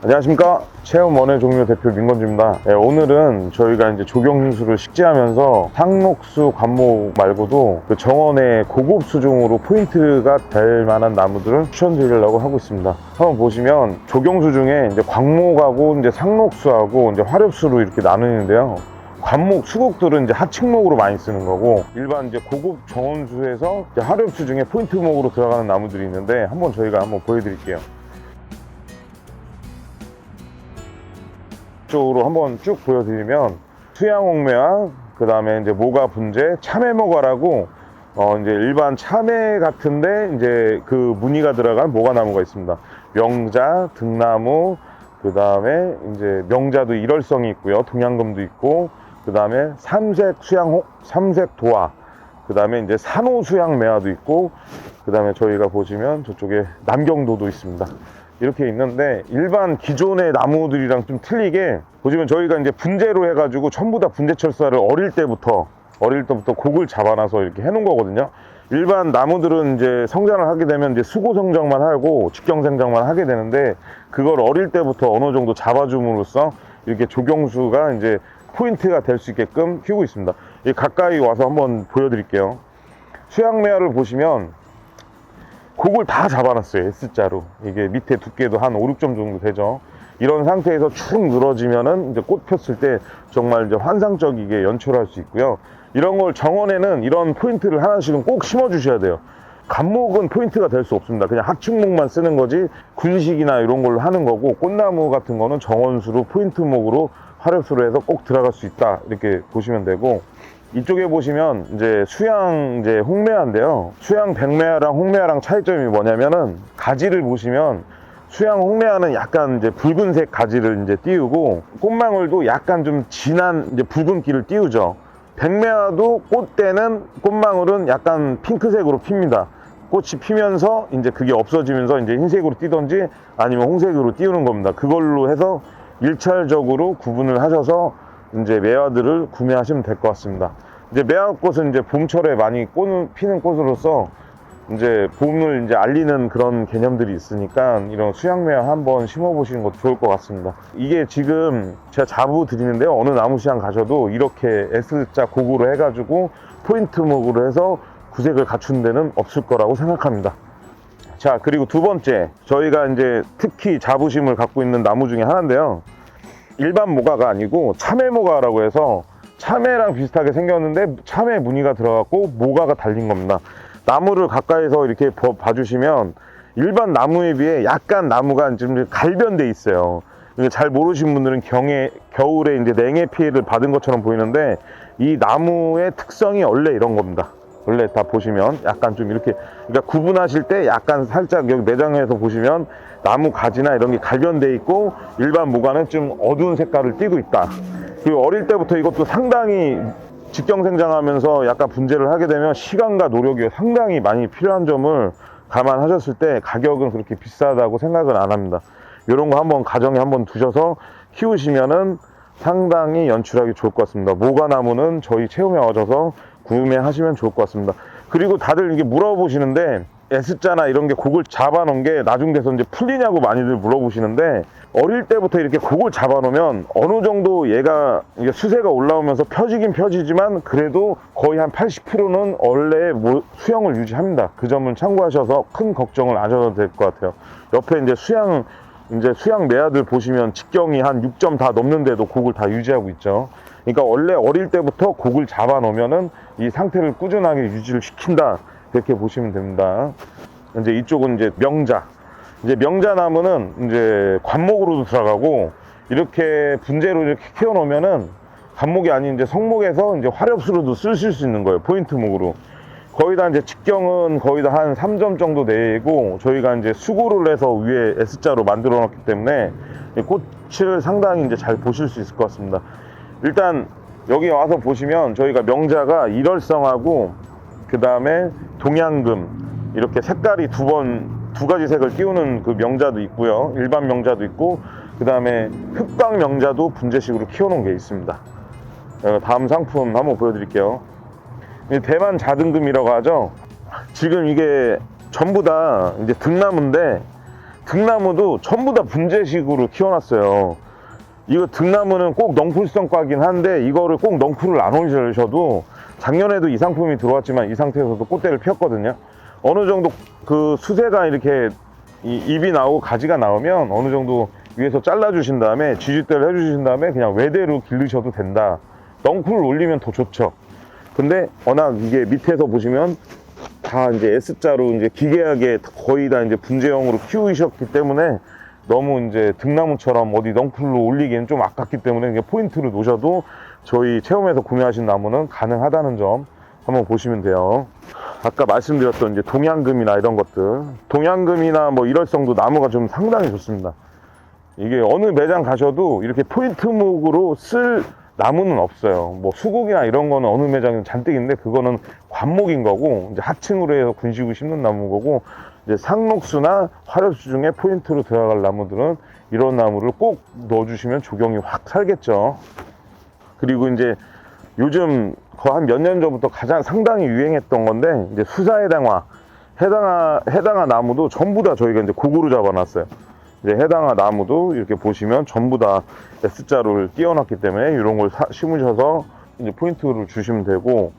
안녕하십니까. 체험원예 종묘 대표 민건주입니다. 네, 오늘은 저희가 이제 조경수를 식재하면서 상록수, 관목 말고도 그 정원의 고급 수종으로 포인트가 될 만한 나무들을 추천드리려고 하고 있습니다. 한번 보시면 조경수 중에 이제 광목하고 이제 상록수하고 이제 화렵수로 이렇게 나누는데요. 관목, 수국들은 이제 하층목으로 많이 쓰는 거고, 일반 이제 고급 정원수에서 이제 화렵수 중에 포인트목으로 들어가는 나무들이 있는데 저희가 한번 보여드릴게요. 쪽으로 한번 쭉 보여드리면 수양홍매화, 그 다음에 이제 모가 분재, 참외모가라고 이제 일반 참외 같은데 이제 그 무늬가 들어간 모가나무가 있습니다. 명자, 등나무, 그 다음에 이제 명자도 일월성이 있고요. 동양금도 있고, 그 다음에 삼색 도화, 그 다음에 이제 산호 수양매화도 있고, 그 다음에 저희가 보시면 저쪽에 남경도도 있습니다. 이렇게 있는데, 일반 기존의 나무들이랑 좀 틀리게 보시면 저희가 이제 분재로 해가지고 전부 다 분재철사를 어릴 때부터 곡을 잡아놔서 이렇게 해놓은 거거든요. 일반 나무들은 이제 성장을 하게 되면 이제 수고 성장만 하고 직경 생장만 하게 되는데, 그걸 어릴 때부터 어느 정도 잡아줌으로써 이렇게 조경수가 이제 포인트가 될 수 있게끔 키우고 있습니다. 가까이 와서 한번 보여드릴게요. 수양매화를 보시면 곡을 다 잡아놨어요. S자로. 이게 밑에 두께도 한 5, 6점 정도 되죠. 이런 상태에서 축 늘어지면은 이제 꽃 폈을 때 정말 이제 환상적이게 연출할 수 있고요. 이런 걸 정원에는 이런 포인트를 하나씩은 꼭 심어 주셔야 돼요. 관목은 포인트가 될 수 없습니다. 그냥 하층목만 쓰는 거지, 군식이나 이런 걸로 하는 거고, 꽃나무 같은 거는 정원수로 포인트목으로 화렵수로 해서 꼭 들어갈 수 있다, 이렇게 보시면 되고, 이쪽에 보시면 이제 수양 이제 홍매화인데요. 수양 백매화랑 홍매화랑 차이점이 뭐냐면은, 가지를 보시면 수양 홍매화는 약간 이제 붉은색 가지를 이제 띄우고, 꽃망울도 약간 좀 진한 이제 붉은기를 띄우죠. 백매화도 꽃때는 꽃망울은 약간 핑크색으로 핍니다. 꽃이 피면서 이제 그게 없어지면서 이제 흰색으로 띄던지 아니면 홍색으로 띄우는 겁니다. 그걸로 해서 일차적으로 구분을 하셔서 이제 매화들을 구매하시면 될 것 같습니다. 이제 매화꽃은 이제 봄철에 많이 피는 꽃으로서 이제 봄을 이제 알리는 그런 개념들이 있으니까 이런 수양매화 한번 심어보시는 것도 좋을 것 같습니다. 이게 지금 제가 자부 드리는데요. 어느 나무시장 가셔도 이렇게 S자 고구로 해가지고 포인트목으로 해서 구색을 갖춘 데는 없을 거라고 생각합니다. 자, 그리고 두 번째, 저희가 이제 특히 자부심을 갖고 있는 나무 중에 하나인데요. 일반 모가가 아니고 참외모가라고 해서 참외랑 비슷하게 생겼는데 참외 무늬가 들어갔고 모가가 달린 겁니다. 나무를 가까이서 이렇게 봐주시면 일반 나무에 비해 약간 나무가 좀 갈변돼 있어요. 잘 모르신 분들은 겨울에 이제 냉해 피해를 받은 것처럼 보이는데, 이 나무의 특성이 원래 이런 겁니다. 원래 다 보시면 약간 좀 이렇게, 그러니까 구분하실 때 약간 살짝 여기 매장에서 보시면 나무 가지나 이런 게 갈변돼 있고, 일반 모가는 좀 어두운 색깔을 띠고 있다. 그리고 어릴 때부터 이것도 상당히 직경 생장하면서 약간 분재를 하게 되면 시간과 노력이 상당히 많이 필요한 점을 감안하셨을 때 가격은 그렇게 비싸다고 생각은 안 합니다. 이런 거 한번 가정에 한번 두셔서 키우시면은 상당히 연출하기 좋을 것 같습니다. 모가나무는 저희 체험에 와셔서 구매하시면 좋을 것 같습니다. 그리고 다들 이게 물어보시는데, S자나 이런 게 곡을 잡아놓은 게 나중 돼서 이제 풀리냐고 많이들 물어보시는데, 어릴 때부터 이렇게 곡을 잡아놓으면 어느 정도 얘가 수세가 올라오면서 펴지긴 펴지지만 그래도 거의 한 80%는 원래 수영을 유지합니다. 그 점은 참고하셔서 큰 걱정을 안 하셔도 될 것 같아요. 옆에 이제 수양 매화들 보시면 직경이 한 6점 다 넘는데도 곡을 다 유지하고 있죠. 그러니까 원래 어릴 때부터 곡을 잡아 놓으면은 이 상태를 꾸준하게 유지를 시킨다, 그렇게 보시면 됩니다. 이제 이쪽은 이제 명자. 이제 명자나무는 이제 관목으로도 들어가고, 이렇게 분재로 이렇게 키워 놓으면은 관목이 아닌 이제 성목에서 이제 화렵수로도 쓰실 수 있는 거예요. 포인트목으로. 거의 다 이제 직경은 거의 다 한 3점 정도 내고, 저희가 이제 수고를 해서 위에 S자로 만들어 놨기 때문에 꽃을 상당히 이제 잘 보실 수 있을 것 같습니다. 일단 여기 와서 보시면 저희가 명자가 일월성하고 그 다음에 동양금, 이렇게 색깔이 두 가지 색을 띄우는 그 명자도 있고요. 일반 명자도 있고, 그 다음에 흑광 명자도 분재식으로 키워놓은 게 있습니다. 다음 상품 한번 보여드릴게요. 대만 자등금이라고 하죠. 지금 이게 전부 다 이제 등나무인데, 등나무도 전부 다 분재식으로 키워놨어요. 이거 등나무는 꼭 넝풀성과긴 한데 이거를 꼭 넝풀을 안 올리셔도, 작년에도 이 상품이 들어왔지만 이 상태에서도 꽃대를 폈거든요. 어느 정도 그 수세가 이렇게 잎이 나오고 가지가 나오면 어느 정도 위에서 잘라주신 다음에 지지대를 해주신 다음에 그냥 외대로 기르셔도 된다. 넝풀을 올리면 더 좋죠. 근데 워낙 이게 밑에서 보시면 다 이제 S자로 이제 기괴하게 거의 다 이제 분재형으로 키우셨기 때문에 너무 이제 등나무처럼 어디 넝풀로 올리기는 좀 아깝기 때문에 이게 포인트를 놓으셔도 저희 체험에서 구매하신 나무는 가능하다는 점 한번 보시면 돼요. 아까 말씀드렸던 이제 동양금이나 이런 것들, 동양금이나 뭐 일월성도 나무가 좀 상당히 좋습니다. 이게 어느 매장 가셔도 이렇게 포인트목으로 쓸 나무는 없어요. 뭐 수국이나 이런 거는 어느 매장에 잔뜩 있는데 그거는 관목인 거고, 이제 하층으로 해서 군식을 심는 나무인 거고, 이제 상록수나 화렵수 중에 포인트로 들어갈 나무들은 이런 나무를 꼭 넣어주시면 조경이 확 살겠죠. 그리고 이제 요즘 거의 한 몇 년 전부터 가장 상당히 유행했던 건데, 이제 수사해당화, 해당화 나무도 전부 다 저희가 이제 고구로 잡아놨어요. 이제 해당화 나무도 이렇게 보시면 전부 다 S자를 띄워놨기 때문에 이런 걸 심으셔서 이제 포인트를 주시면 되고,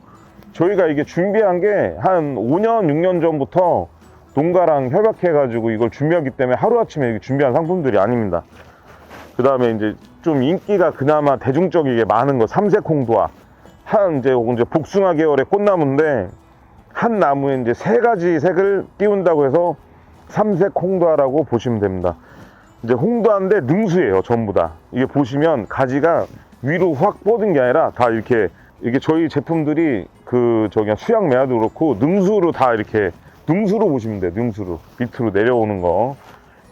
저희가 이게 준비한 게 한 5년, 6년 전부터 농가랑 협약해가지고 이걸 준비하기 때문에 하루아침에 이렇게 준비한 상품들이 아닙니다. 그 다음에 이제 좀 인기가 그나마 대중적이게 많은 거, 삼색홍도화. 이제 복숭아 계열의 꽃나무인데, 한 나무에 이제 3가지 색을 띄운다고 해서 삼색홍도화라고 보시면 됩니다. 이제 홍도화인데 능수예요, 전부 다. 이게 보시면 가지가 위로 확 뻗은 게 아니라 다 이게 저희 제품들이 수양 매화도 그렇고 능수로 다 이렇게, 능수로 보시면 돼요. 능수로 밑으로 내려오는 거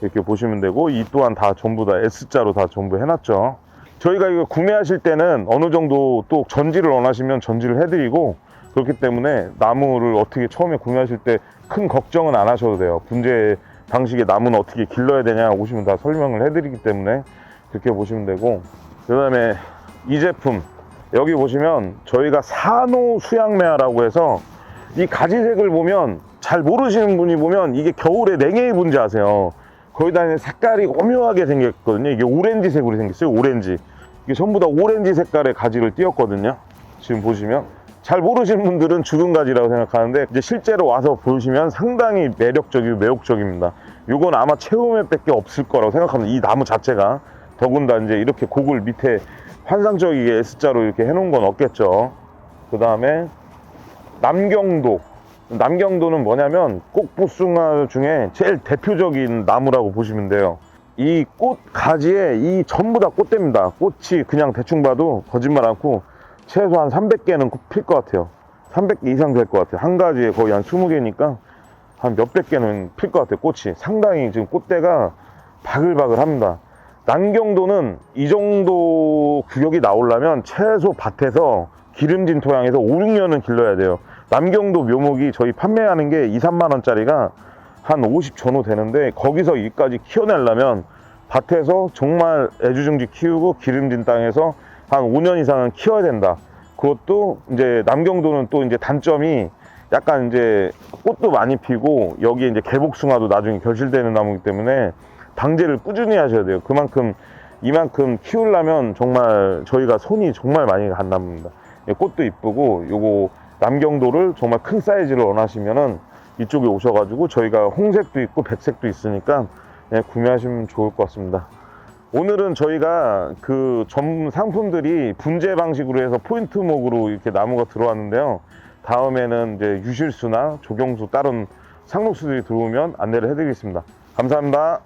이렇게 보시면 되고, 이 또한 다 전부 다 S자로 다 전부 해놨죠. 저희가 이거 구매하실 때는 어느 정도 또 전지를 원하시면 전지를 해드리고, 그렇기 때문에 나무를 어떻게 처음에 구매하실 때 큰 걱정은 안 하셔도 돼요. 분재 방식의 나무는 어떻게 길러야 되냐 오시면 다 설명을 해드리기 때문에 그렇게 보시면 되고, 그 다음에 이 제품 여기 보시면 저희가 산호 수양매화라고 해서, 이 가지색을 보면 잘 모르시는 분이 보면 이게 겨울에 냉해의 분재 아세요? 거기다 색깔이 오묘하게 생겼거든요. 이게 오렌지색으로 생겼어요. 오렌지. 이게 전부 다 오렌지 색깔의 가지를 띄었거든요. 지금 보시면 잘 모르시는 분들은 죽은 가지라고 생각하는데, 이제 실제로 와서 보시면 상당히 매력적이고 매혹적입니다. 이건 아마 체험에 밖에 없을 거라고 생각합니다. 이 나무 자체가. 더군다나 이제 이렇게 곡을 밑에 환상적이게 S자로 이렇게 해놓은 건 없겠죠. 그 다음에 남경도는 뭐냐면 꽃복숭아 중에 제일 대표적인 나무라고 보시면 돼요. 이 꽃 가지에 이 전부 다 꽃대입니다. 꽃이 그냥 대충 봐도 거짓말 않고 최소한 300개는 필 것 같아요. 300개 이상 될 것 같아요. 한 가지에 거의 한 20개니까 한 몇백 개는 필 것 같아요. 꽃이 상당히 지금 꽃대가 바글바글 합니다. 남경도는 이 정도 규격이 나오려면 최소 밭에서 기름진 토양에서 5, 6년은 길러야 돼요. 남경도 묘목이 저희 판매하는 게 2, 3만 원짜리가 한 50 전후 되는데, 거기서 이까지 키워내려면 밭에서 정말 애주중지 키우고 기름진 땅에서 한 5년 이상은 키워야 된다. 그것도 이제 남경도는 또 이제 단점이 약간 이제 꽃도 많이 피고 여기에 이제 개복숭아도 나중에 결실되는 나무이기 때문에 방제를 꾸준히 하셔야 돼요. 이만큼 키우려면 정말 저희가 손이 정말 많이 간 나무입니다. 꽃도 이쁘고, 요거 남경도를 정말 큰 사이즈를 원하시면은 이쪽에 오셔가지고 저희가 홍색도 있고 백색도 있으니까 구매하시면 좋을 것 같습니다. 오늘은 저희가 그 전 상품들이 분재 방식으로 해서 포인트목으로 이렇게 나무가 들어왔는데요. 다음에는 이제 유실수나 조경수 다른 상록수들이 들어오면 안내를 해드리겠습니다. 감사합니다.